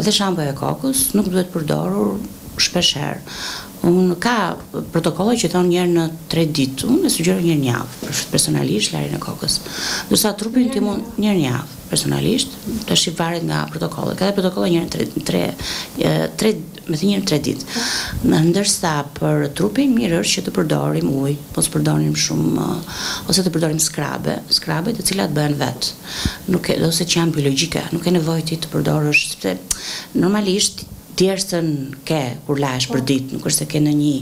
Dhe shampoja e kokës nuk duhet përdorur shpeshherë. Unë ka protokolle që thonë njërë në 3 ditë, unë e sugjeroj njërë një javë, personalisht larjen e kokës. Ndërsa trupin ti mund njërë një javë, personalisht, tash varet nga protokolle. Ka dhe protokolle njërë në 3 ditë. Ndërsa për trupin mirë është që të përdorim ujë, ose përdorim shumë, ose të përdorim skrabe të cilat bëhen vetë, ose që janë biologjike, nuk e nevojë ti të përdorësh, sepse normalisht djersën ke kur lahesh për ditë, nuk është se ke në një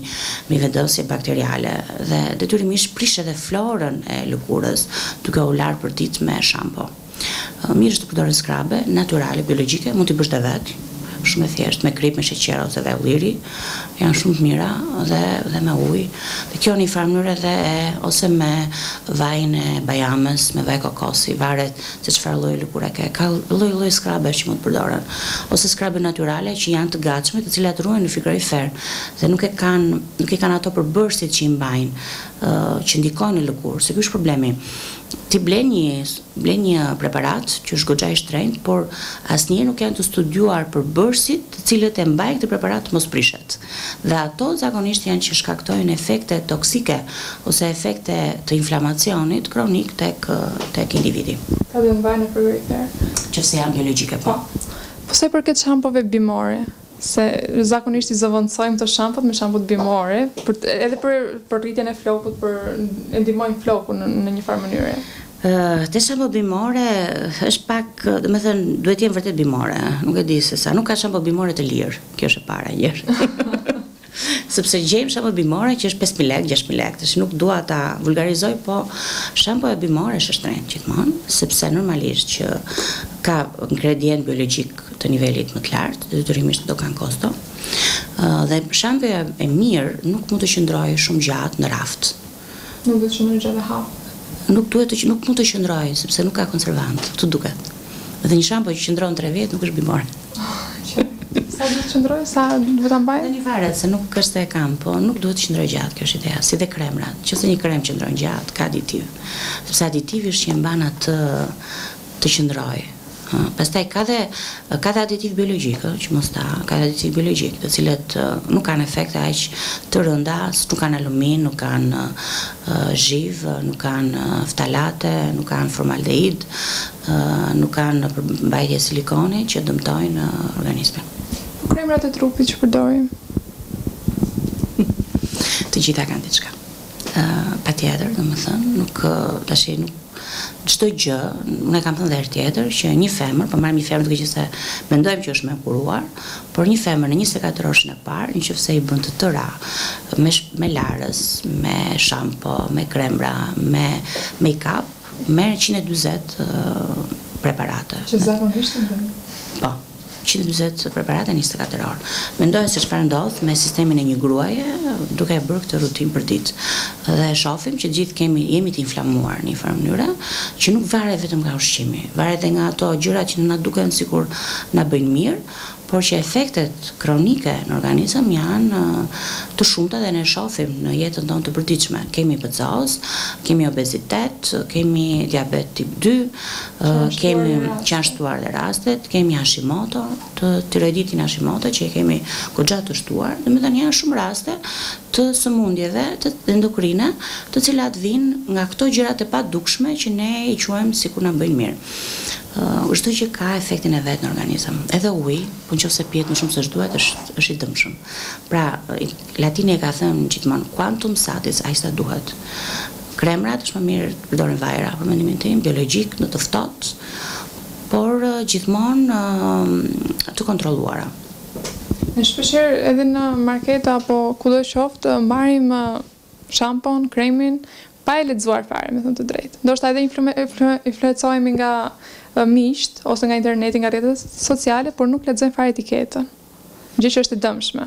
vendos bakteriale dhe detyrimisht prish edhe florën e lëkurës duke u larë për ditë me shampo. Mirë është të përdoren skrabe, naturale, biologjike, mund t'i bësh dhe vetë, shumë e thjesht, me krip, me sheqer ose dhe ulliri, janë shumë të mira dhe me ujë. Dhe kjo në një farë mënyrë edhe ose me vajin e bajamës, me vaj kokosi, varet se çfarë lloj lëkure ke. Ka lloj skrabe që mund të përdoren, ose skrabe naturale që janë të gatshme, të cilat ruhen në frigorifer dhe nuk i kanë ato përbërësit që i mbajnë, që ndikojnë në lëkurë, se ky është problemi. Ti blen një preparat që është goxha i shtrenjtë, por asnjëherë nuk janë të studiuar përbërësit të cilët e mbajnë këtë preparat të mos prishet. Dhe ato zakonisht janë që shkaktojnë efekte toksike ose efekte të inflamacionit kronik tek individi. Ka dhe mbajnë në frigorifer? Qëse janë biologjike, po. Po sa i përket shampove bimore? Se zakonisht i zëvendësojmë të shampot me shampot bimore, edhe për rritjen e flokut, e ndihmojnë flokun në një farë mënyre. Te shampo bimore është pak, duhet të jenë vërtet bimore, nuk e di se sa, nuk ka shampo bimore të lirë, kjo është e para njërë. Sepse gjejmë shampo bimore që është 5.000 lekë, 6.000 lekë, tash nuk dua ta vulgarizoj, po shampoja bimore është e shtrenjtë gjithmonë, sepse normalisht që ka ingredient biologjik të nivelit më të lartë, detyrimisht do kanë kosto. Dhe shampoja e mirë nuk mund të qëndrojë shumë gjatë në raft. Nuk duhet të qëndrojë gjatë hap. Nuk mund të qëndrojë sepse nuk ka konservant, këtë duket. Dhe një shampo që qëndron 3 vjet nuk është bimore. Sa duhet të qëndrojë, sa duhet ta mbajë? Në një varet se nuk është se e kam, po nuk duhet të qëndrojë gjatë, kjo është ideja, si dhe kremrat. Nëse një krem qëndron gjatë, ka aditiv. Sepse aditivi është që e mban atë të qëndrojë. Pastaj ka dhe aditiv biologjik, që mos ta, ka aditiv biologjik, të cilët nuk kanë efekte aq të rënda, nuk kanë alumin, nuk kanë zhiv, nuk kanë ftalate, nuk kanë formaldehid, nuk kanë mbajtje silikoni që dëmtojnë organizmin. Kremrat e trupit që përdorim? Të gjitha kanë diçka. Patjetër, domethënë, çdo gjë, unë kam thënë herë tjetër që një femër, po marrim një femër duke qenë se mendojmë që është me kuruar, por një femër në 24 orën e parë, nëse i bën të tëra me larës, me shampo, me kremra, me make-up, merr 140 preparate. Që zakonisht bën? Po. 140 preparate në 24 orë. Mendoj se çfarë ndodh me sistemin e një gruaje duke bërë këtë rutinë për ditë. Dhe shohim që gjithë jemi të inflamuar në një farë mënyrë, që nuk varet vetëm nga ushqimi, varet edhe nga ato gjërat që na duken sikur na bëjnë mirë, por që efektet kronike në organizëm janë të shumta dhe ne shohim në jetën tonë të përditshme. Kemi PCOS, kemi obezitet, kemi diabet tip 2, kemi qashtuar dhe rastet, kemi Hashimoto, tiroiditin Hashimoto që e kemi goxha të shtuar, domethënë janë shumë raste të sëmundjeve të endokrine, të cilat vijnë nga këto gjërat e padukshme që ne i quajmë sikur na bëjnë mirë. Çdo që ka efektin e vet në organizëm. Edhe uji, po nëse pihet më shumë se ç'duhet, është i dëmshëm. Pra, Latini e ka thënë gjithmonë quantum satis, aq sa duhet. Kremrat është më mirë të përdoren vajra, për mendimin tim, biologjik, në të ftohtë, por gjithmonë të kontrolluara. Ne shpeshherë edhe në marketa apo kudo qoftë marrim shampon, kremin pa e lexuar fare, me thënë të drejtë. Ndoshta edhe influencohemi nga miqt ose nga interneti, nga rrjetet sociale, por nuk lexojmë fare etiketën. Gjë që është e dëmshme.